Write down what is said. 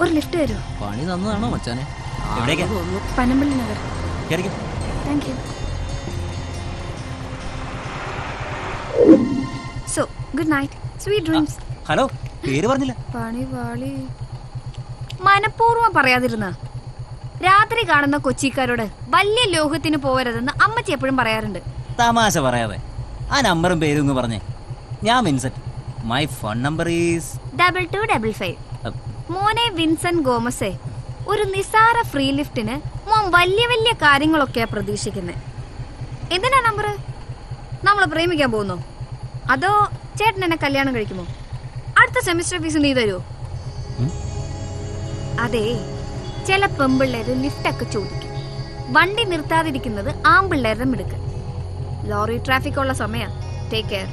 ഒരു ലിഫ്റ്റ് തരൂ. പണി തന്നതാണോ മച്ചാനെ? Panampilly Nagar. Thank you. So good night, sweet dreams. Hello, പേര് പറഞ്ഞില്ല. പണി വാളി. മനഃപൂർവ്വം പറയാതിരുന്ന രാത്രി കാണുന്ന കൊച്ചിക്കാരോട് വലിയ ലോകത്തിന് പോവരുതെന്ന് അമ്മച്ചി എപ്പോഴും പറയാറുണ്ട്. തമാശ പറയാതെ ആ നമ്പറും പേരും ഒന്ന് പറഞ്ഞേ. ഞാൻ Vincent. My phone number is 2255. മോനെ വിൻസെന്റ് ഗോമസേ, ഒരു നിസാര ഫ്രീ ലിഫ്റ്റിന് മോൻ വലിയ വലിയ കാര്യങ്ങളൊക്കെയാ പ്രതീക്ഷിക്കുന്നത്. എന്തിനാ നമ്പർ? നമ്മളെ പ്രേമിക്കാൻ പോകുന്നോ? അതോ ചേട്ടൻ എന്നെ കല്യാണം കഴിക്കുമോ? അടുത്ത സെമിസ്റ്റർ ഫീസ് നീ തരുമോ? അതെ, ചില പെമ്പിള്ളേര് ലിഫ്റ്റൊക്കെ ചോദിക്കും. വണ്ടി നിർത്താതിരിക്കുന്നത് ആമ്പിള്ളേരുടെ മിടുക്ക്. ലോറി ട്രാഫിക് ഉള്ള സമയം. Take care.